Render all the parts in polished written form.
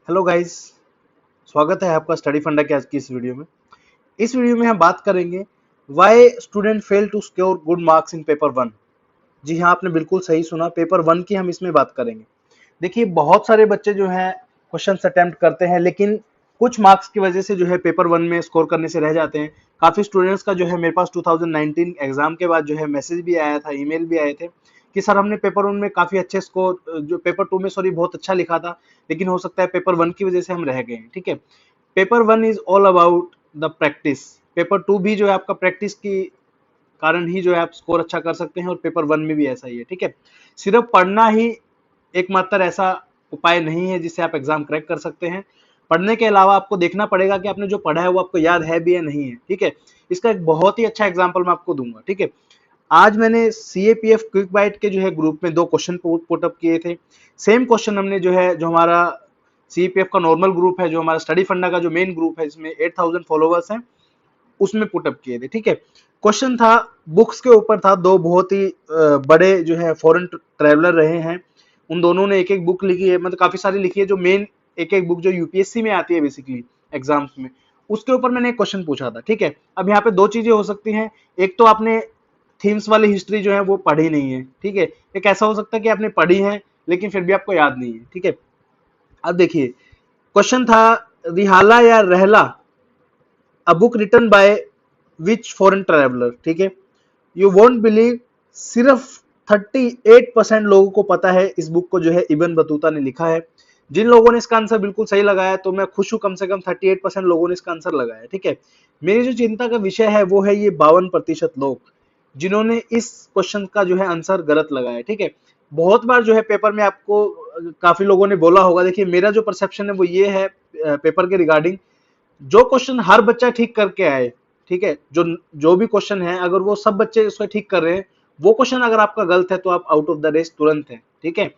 Hello guys, स्वागत है आपका स्टडी फंडा के आज की इस वीडियो में। इस वीडियो में हम बात करेंगे why student fail to score good marks in paper one. जी हाँ, आपने बिल्कुल सही सुना, पेपर वन की हम इसमें बात करेंगे। देखिए, बहुत सारे बच्चे जो हैं क्वेश्चन अटेम्प्ट करते हैं, लेकिन कुछ मार्क्स की वजह से जो है पेपर वन में स्कोर करने से रह जाते हैं। काफी स्टूडेंट्स का जो है मेरे पास 2019 एग्जाम के बाद जो है मैसेज भी आया था, ईमेल भी आए थे कि सर हमने पेपर वन में काफी अच्छे स्कोर, जो पेपर टू में सॉरी बहुत अच्छा लिखा था, लेकिन हो सकता है पेपर वन की वजह से हम रह गए हैं। ठीक है, paper one is all about the practice. Paper two भी जो है आपका प्रैक्टिस की कारण ही जो है आप स्कोर अच्छा कर सकते हैं, और पेपर वन में भी ऐसा ही है। ठीक है, सिर्फ पढ़ना ही एकमात्र ऐसा उपाय नहीं है जिससे आप एग्जाम क्रैक कर सकते हैं। पढ़ने के अलावा आपको देखना पड़ेगा कि आपने जो पढ़ा है वो आपको याद है भी या नहीं है। ठीक है, इसका एक बहुत ही अच्छा एग्जाम्पल मैं आपको दूंगा। ठीक है, आज मैंने सीएपीएफ क्विक बाइट के जो है ग्रुप में 2 क्वेश्चन पुटअप किए थे। सेम क्वेश्चन हमने जो है, जो हमारा सीएपीएफ का नॉर्मल ग्रुप है, जो हमारा स्टडी फंडा का जो मेन ग्रुप है, इसमें 8000 फॉलोवर्स हैं, उसमें पुटअप किए थे। ठीक है, क्वेश्चन था बुक्स के ऊपर था। दो बहुत ही बड़े जो है फॉरेन ट्रेवलर रहे हैं, उन दोनों ने एक एक बुक लिखी है, मतलब काफी सारी लिखी है, जो मेन एक एक बुक जो यूपीएससी में आती है बेसिकली एग्जाम्स में, उसके ऊपर मैंने एक क्वेश्चन पूछा था। ठीक है, अब यहाँ पे दो चीजें हो सकती हैं। एक तो आपने थीम्स वाली हिस्ट्री जो है वो पढ़ी नहीं है। ठीक है, एक ऐसा हो सकता है कि आपने पढ़ी है लेकिन फिर भी आपको याद नहीं है। ठीक है, अब देखिए क्वेश्चन था, रिहाला या Rahla a book written by which foreign traveller. ठीक है, यू वोंट बिलीव, सिर्फ 38% लोगों को पता है इस बुक को जो है इब्न बतूता ने लिखा है। जिन लोगों ने इसका आंसर बिल्कुल सही लगाया तो मैं खुश हूं, कम से कम 38% लोगों ने इसका आंसर लगाया। ठीक है, मेरी जो चिंता का विषय है वो है ये 52% लोग जिन्होंने इस क्वेश्चन का जो है आंसर गलत लगाया। ठीक है, बहुत बार जो है पेपर में आपको काफी लोगों ने बोला होगा, देखिए मेरा जो परसेप्शन है वो ये है पेपर के रिगार्डिंग, जो क्वेश्चन हर बच्चा ठीक करके आए, ठीक है, जो जो भी क्वेश्चन है अगर वो सब बच्चे उसको ठीक कर रहे हैं, वो क्वेश्चन अगर आपका गलत है तो आप आउट ऑफ द रेस तुरंत है। ठीक है,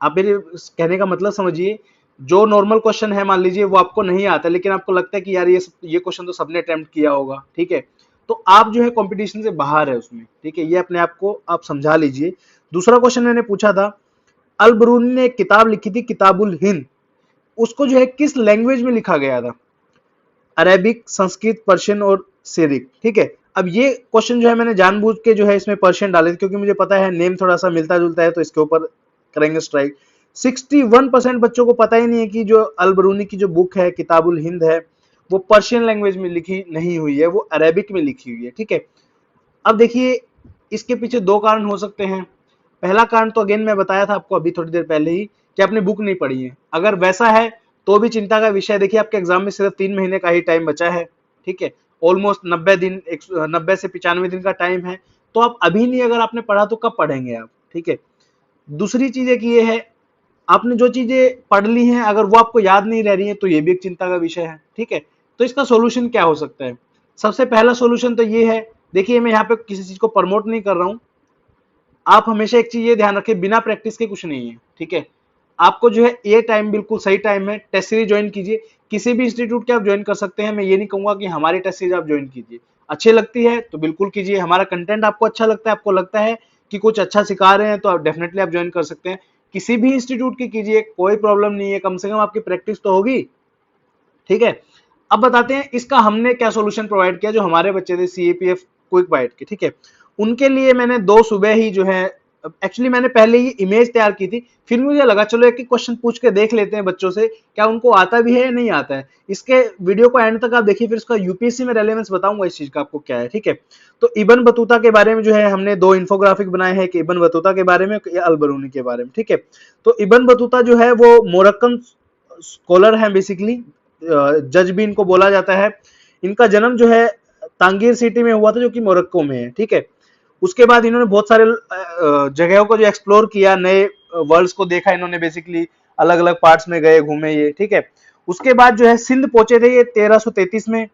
आप मेरे कहने का मतलब समझिए, जो नॉर्मल क्वेश्चन है मान लीजिए वो आपको नहीं आता, लेकिन आपको लगता है कि यार ये क्वेश्चन तो सबने अटेम्प्ट किया होगा, ठीक है, तो आप जो है कंपटीशन से बाहर है उसमें। ठीक है, ये अपने आप को आप समझा लीजिए। दूसरा क्वेश्चन मैंने पूछा था, अल बरूनी ने एक किताब लिखी थी किताबुल हिंद, उसको जो है किस लैंग्वेज में लिखा गया था? अरेबिक, संस्कृत, पर्शियन और सिरिक। ठीक है, अब ये क्वेश्चन जो है मैंने जानबूझ के जो है इसमें पर्शियन डाले थे, क्योंकि मुझे पता है नेम थोड़ा सा मिलता जुलता है, तो इसके ऊपर करेंगे स्ट्राइक। 61% बच्चों को पता ही नहीं है कि जो अल बरूनी की जो बुक है किताबुल हिंद है, वो पर्शियन लैंग्वेज में लिखी नहीं हुई है, वो अरेबिक में लिखी हुई है। ठीक है, अब देखिए इसके पीछे दो कारण हो सकते हैं। पहला कारण तो अगेन मैं बताया था आपको अभी थोड़ी देर पहले ही कि आपने बुक नहीं पढ़ी है। अगर वैसा है तो भी चिंता का विषय है। देखिए आपके एग्जाम में सिर्फ 3 महीने का ही टाइम बचा है। ठीक है, ऑलमोस्ट 90 दिन, 90 से 95 दिन का टाइम है, तो आप अभी नहीं अगर आपने पढ़ा तो कब पढ़ेंगे आप? ठीक है, दूसरी चीज एक ये है, आपने जो चीजें पढ़ ली हैं अगर वो आपको याद नहीं रह रही है तो ये भी एक चिंता का विषय है। ठीक है, तो इसका सोल्यूशन क्या हो सकता है? सबसे पहला सोल्यूशन तो ये है, देखिए मैं यहाँ पे किसी चीज को प्रमोट नहीं कर रहा हूँ, आप हमेशा एक चीज ये ध्यान रखें, बिना प्रैक्टिस के कुछ नहीं है। ठीक है, आपको जो है ये टाइम बिल्कुल सही टाइम है, टेस्ट सीरीज ज्वाइन कीजिए। किसी भी इंस्टीट्यूट के आप ज्वाइन कर सकते हैं, मैं ये नहीं कहूंगा कि हमारी टेस्ट सीरीज आप ज्वाइन कीजिए, अच्छी लगती है तो बिल्कुल कीजिए, हमारा कंटेंट आपको अच्छा लगता है, आपको लगता है कि कुछ अच्छा सिखा रहे हैं तो आप डेफिनेटली आप ज्वाइन कर सकते हैं। किसी भी इंस्टीट्यूट की कीजिए, कोई प्रॉब्लम नहीं है, कम से कम आपकी प्रैक्टिस तो होगी। ठीक है, अब बताते हैं इसका हमने क्या सोल्यूशन प्रोवाइड किया जो हमारे बच्चे थे सीएपीएफ क्विक बाइट के। ठीक है, उनके लिए मैंने 2 सुबह ही जो है, एक्चुअली मैंने पहले ही इमेज तैयार की थी, फिर मुझे लगा चलो एक एक क्वेश्चन पूछ के देख लेते हैं बच्चों से, क्या उनको आता भी है या नहीं आता है। इसके वीडियो को एंड तक आप देखिए, फिर उसका यूपीएससी में रेलेवेंस बताऊंगा इस चीज का आपको क्या है। ठीक है, तो इब्न बतूता के बारे में जो है हमने 2 इंफोग्राफिक बनाए हैं, कि इब्न बतूता के बारे में या अल बरूनी के बारे में। ठीक है, तो इब्न बतूता जो है वो मोरक्कन स्कॉलर है बेसिकली, जज भी इनको बोला जाता है। इनका जन्म जो है तांगीर सिटी में हुआ था जो कि मोरक्को में है। ठीक है, उसके बाद इन्होंने बहुत सारे जगहों को जो एक्सप्लोर किया, नए वर्ल्ड्स को देखा इन्होंने, बेसिकली अलग अलग पार्ट्स में गए घूमे ये। ठीक है, उसके बाद जो है सिंध पहुंचे थे ये 1333 में।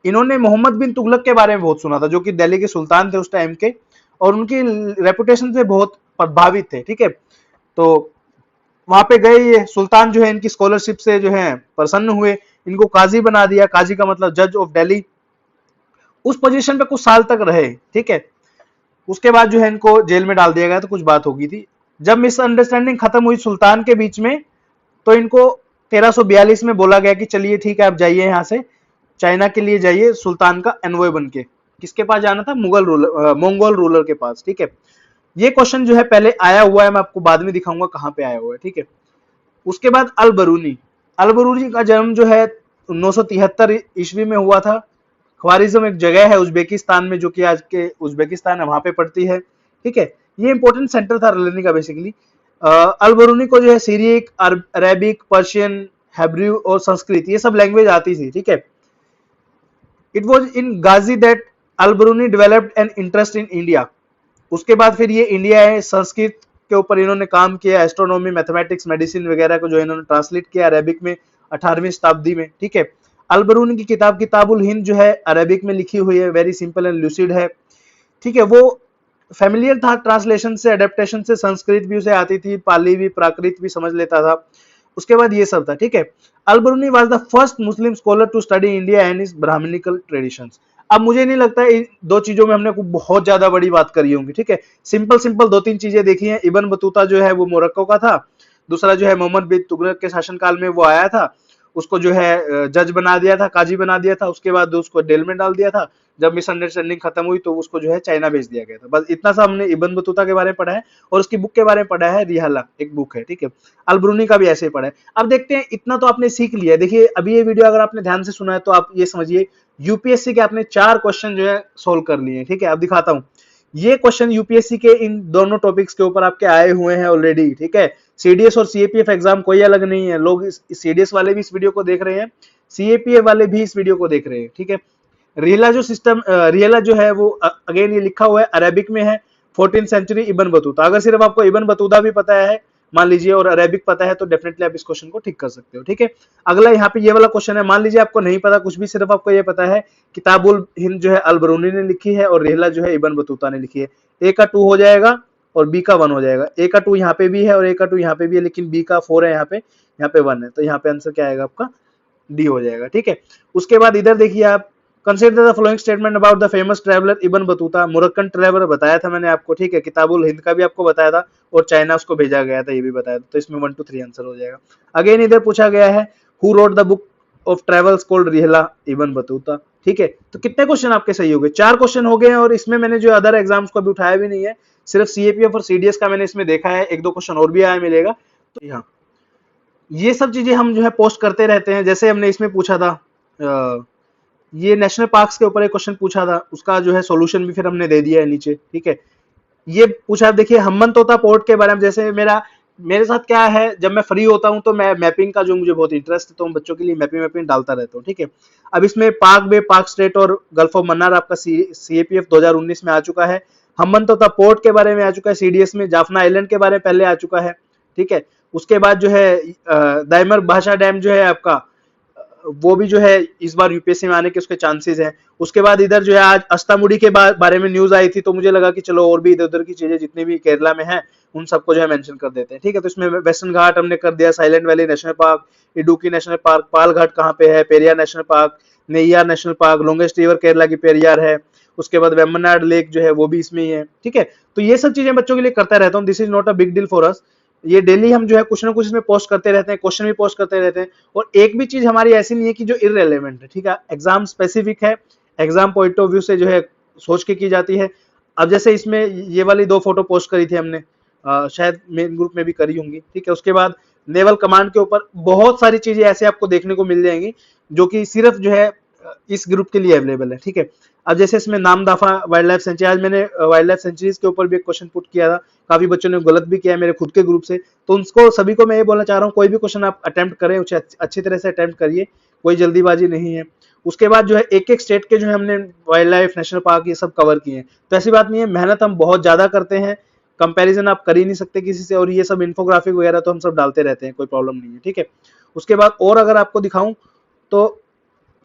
इन्होंने मोहम्मद बिन तुगलक के बारे में बहुत सुना था, जो कि दिल्ली के सुल्तान थे उस टाइम के, और उनकी रेपुटेशन से बहुत प्रभावित थे। ठीक है, तो वहां पे गए, ये सुल्तान जो है इनकी स्कॉलरशिप से जो है प्रसन्न हुए, इनको काजी बना दिया, काजी का मतलब जज ऑफ दिल्ली। उस पोजीशन पे कुछ साल तक रहे। ठीक है, उसके बाद जो है इनको जेल में डाल दिया गया, तो कुछ बात होगी थी। जब मिसअंडरस्टैंडिंग खत्म हुई सुल्तान के बीच में, तो इनको 1342 में बोला गया कि चलिए ठीक है आप जाइए यहाँ से चाइना के लिए जाइए सुल्तान का एनवॉय बन के। किसके पास जाना था? मुगल रूलर, मंगोल रूलर के पास। ठीक है, ये क्वेश्चन जो है पहले आया हुआ है, मैं आपको बाद में दिखाऊंगा कहाँ पे आया हुआ है। ठीक है, उसके बाद अल बरूनी, अल बरूनी का जन्म जो है 973 ईस्वी में हुआ था। ख्वारिज्म एक जगह है उज्बेकिस्तान में, जो कि आज के उज्बेकिस्तान है, वहां पे पड़ती है। ठीक है, ये इंपॉर्टेंट सेंटर था लेने का बेसिकली। अल बरूनी को जो है सीरियक, अरेबिक, पर्शियन, हेब्रू और संस्कृत ये सब लैंग्वेज आती थी। ठीक है, इट वॉज इन गाजी that al Biruni developed an interest in India. उसके बाद फिर ये इंडिया है, संस्कृत के ऊपर इन्होंने काम किया, एस्ट्रोनॉमी, मैथमेटिक्स, मेडिसिन वगैरह को जो इन्होंने ट्रांसलेट किया अरेबिक में 18वीं शताब्दी में। ठीक है, अल बरूनी की किताब किताबुल हिंद जो है अरेबिक में लिखी हुई है, वेरी सिंपल एंड लूसिड है। ठीक है, वो फेमिलियर था ट्रांसलेशन से, अडेप्टेशन से, संस्कृत भी उसे आती थी, पाली भी, प्राकृत भी समझ लेता था। उसके बाद ये सब था। ठीक है, Al Biruni was the first Muslim scholar to study India and is brahmanical traditions. अब मुझे नहीं लगता इन दो चीजों में हमने बहुत ज्यादा बड़ी बात करी होंगी। ठीक है, सिंपल सिंपल दो तीन चीजें देखी हैं। इब्न बतूता जो है वो मोरक्को का था, दूसरा जो है मोहम्मद बिन तुगलक के शासनकाल में वो आया था, उसको जो है जज बना दिया था, काजी बना दिया था, उसके बाद उसको जेल में डाल दिया था। जब मिसअंडरस्टैंडिंग खत्म हुई तो उसको जो है चाइना भेज दिया गया था। बस इतना सा हमने इब्न बतूता के बारे में पढ़ा है, और उसकी बुक के बारे में पढ़ा है, रिहाला एक बुक है। ठीक है, अल बरूनी का भी ऐसे ही पढ़ा है। अब देखते हैं, इतना तो आपने सीख लिया। देखिए अभी ये वीडियो अगर आपने ध्यान से सुना है तो आप ये समझिए यूपीएससी के आपने 4 क्वेश्चन जो है सोल्व कर लिए। ठीक है, अब दिखाता हूं, ये क्वेश्चन यूपीएससी के इन दोनों टॉपिक्स के ऊपर आपके आए हुए हैं ऑलरेडी। ठीक है, सीडीएस और सीएपीएफ एग्जाम कोई अलग नहीं है। लोग सीडीएस वाले भी इस वीडियो को देख रहे हैं, सीएपीएफ वाले भी इस वीडियो को देख रहे हैं। ठीक है, रियला जो सिस्टम, रियला जो है वो अगेन ये लिखा हुआ है अरेबिक में है, 14th सेंचुरी इब्न बतूता। अगर सिर्फ आपको इब्न बतूता भी पता है मान लीजिए और अरेबिक पता है तो डेफिनेटली आप इस क्वेश्चन को ठीक कर सकते हो। ठीक है, अगला यहाँ पे ये वाला क्वेश्चन है, मान लीजिए आपको नहीं पता कुछ भी, सिर्फ आपको ये पता है किताबुल हिंद जो है अल बरूनी ने लिखी है और रिहला जो है इब्न बतूता ने लिखी है। ए का 2 हो जाएगा और बी का 1 हो जाएगा। ए का 2 यहाँ पे भी है और ए का 2 यहाँ पे भी है, लेकिन बी का 4 है, यहाँ पे 1 है, तो यहाँ पे आंसर क्या आएगा आपका? डी हो जाएगा। ठीक है, उसके बाद इधर देखिए आप, consider the following statement about the famous traveller Ibn Battuta. Moroccan traveller बताया था मैंने आपको। ठीक है, किताबुल हिंद का भी आपको बताया था और चाइना उसको भेजा गया था, ये भी बताया था। तो इसमें 1 2 3 आंसर हो जाएगा। अगेन इधर पूछा गया है who wrote the book of travels called Rihla Ibn Battuta. ठीक है, तो कितने क्वेश्चन आपके सही हो गए? 4 क्वेश्चन हो गए हैं, और इसमें मैंने जो अदर एग्जाम्स को अभी उठाया भी नहीं है, सिर्फ सीएपीएफ और सीडीएस का मैंने इसमें देखा है। 1 2 क्वेश्चन और भी आया मिलेगा। तो यहाँ ये सब चीजें हम जो है पोस्ट करते रहते हैं। जैसे हमने इसमें पूछा था, ये नेशनल पार्क्स के ऊपर एक क्वेश्चन पूछा था, उसका जो है सॉल्यूशन भी फिर हमने दे दिया है नीचे। ठीक है, ये पूछा, देखिए हम्मन तोता पोर्ट के बारे में। जैसे मेरे साथ क्या है, जब मैं फ्री होता हूं तो मैं मैपिंग का जो मुझे बहुत इंटरेस्ट है, तो मैं बच्चों के लिए मैपिंग डालता रहता हूँ। ठीक है, अब इसमें पार्क बे, पार्क स्ट्रेट और गल्फ ऑफ मन्नार आपका सीएपीएफ 2019 में आ चुका है। हम्मन तोता पोर्ट के बारे में आ चुका है सीडीएस में। जाफना आइलैंड के बारे में पहले आ चुका है। ठीक है, उसके बाद जो है दाइमर भाषा डैम जो है आपका, वो भी जो है इस बार यूपीएससी में आने के उसके चांसेस हैं। उसके बाद इधर जो है आज अस्तामुड़ी के बारे में न्यूज आई थी, तो मुझे लगा कि चलो और भी इधर उधर की चीजें जितनी भी केरला में है उन सबको जो है मेंशन कर देते हैं। ठीक है, तो इसमें वेस्टर्न घाट हमने कर दिया, Silent Valley National Park, Idukki National Park, Palghat कहाँ पे है, Periyar National Park, Neyyar National Park, longest river Kerala की पेरियार है। उसके बाद वेम्बनाड लेक जो है वो भी इसमें ही है। ठीक है, तो ये सब चीजें बच्चों के लिए करता रहता हूँ। This is not a big deal for us. ये डेली हम जो है कुछ ना कुछ इसमें पोस्ट करते रहते हैं, क्वेश्चन भी पोस्ट करते रहते हैं। और एक भी चीज हमारी ऐसी नहीं है कि जो इररेलेवेंट है। ठीक है, एग्जाम स्पेसिफिक है, एग्जाम पॉइंट ऑफ व्यू से जो है सोच के की जाती है। अब जैसे इसमें ये वाली 2 फोटो पोस्ट करी थी हमने, शायद मेन ग्रुप में भी करी होंगी। ठीक है, उसके बाद नेवल कमांड के ऊपर बहुत सारी चीजें ऐसे आपको देखने को मिल जाएंगी जो कि सिर्फ जो है इस ग्रुप के लिए अवेलेबल है। ठीक है, अब जैसे इसमें नामदाफा वाइल्ड लाइफ सेंचुरी, आज मैंने वाइल्ड लाइफ सेंचुरीज के ऊपर भी एक क्वेश्चन पुट किया था, काफी बच्चों ने गलत भी किया है मेरे खुद के ग्रुप से। तो उनको सभी को मैं ये बोलना चाह रहा हूँ, कोई भी क्वेश्चन आप अटेम्प्ट करें उसे अच्छी तरह से अटेम्प्ट करिए, कोई जल्दीबाजी नहीं है। उसके बाद जो है एक एक स्टेट के जो है हमने वाइल्ड लाइफ नेशनल पार्क ये सब कवर किए हैं। तो ऐसी बात नहीं है, मेहनत हम बहुत ज्यादा करते हैं, कंपैरिजन आप कर ही नहीं सकते किसी से। और ये सब इन्फोग्राफिक वगैरह तो हम सब डालते रहते हैं, कोई प्रॉब्लम नहीं है। ठीक है, उसके बाद और अगर आपको दिखाऊं तो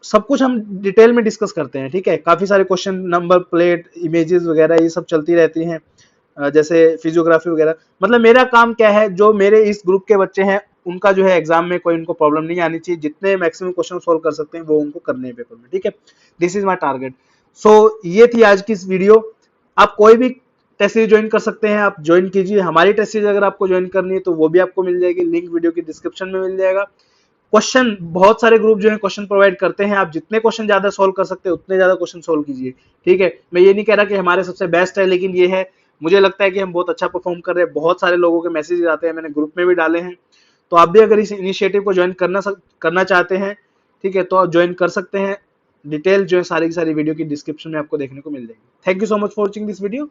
सब कुछ हम डिटेल में डिस्कस करते हैं। ठीक है, काफी सारे क्वेश्चन, नंबर प्लेट, इमेजेस वगैरह ये सब चलती रहती हैं, जैसे फिजियोग्राफी वगैरह। मतलब मेरा काम क्या है, जो मेरे इस ग्रुप के बच्चे हैं उनका जो है एग्जाम में कोई उनको प्रॉब्लम नहीं आनी चाहिए, जितने मैक्सिमम क्वेश्चन सोल्व कर सकते हैं वो उनको करने हैं पेपर में। ठीक है, दिस इज माय टारगेट। सो ये थी आज की इस वीडियो। आप कोई भी टेस्ट सीरीज ज्वाइन कर सकते हैं, आप ज्वाइन कीजिए। हमारी टेस्ट सीरीज अगर आपको ज्वाइन करनी है तो वो भी आपको मिल जाएगी, लिंक वीडियो की डिस्क्रिप्शन में मिल जाएगा। क्वेश्चन, बहुत सारे ग्रुप जो है क्वेश्चन प्रोवाइड करते हैं, आप जितने क्वेश्चन ज्यादा सोल्व कर सकते हैं उतने ज्यादा क्वेश्चन सोल्व कीजिए, ठीक है। मैं ये नहीं कह रहा कि हमारे सबसे बेस्ट है, लेकिन ये है, मुझे लगता है कि हम बहुत अच्छा परफॉर्म कर रहे हैं। बहुत सारे लोगों के मैसेज आते हैं, मैंने ग्रुप में भी डाले हैं, तो आप भी अगर इस इनिशिएटिव को ज्वाइन करना चाहते हैं, ठीक है, तो आप ज्वाइन कर सकते हैं। डिटेल जो है सारी की सारी वीडियो की डिस्क्रिप्शन में आपको देखने को मिल जाएगी। Thank you so much for watching this video.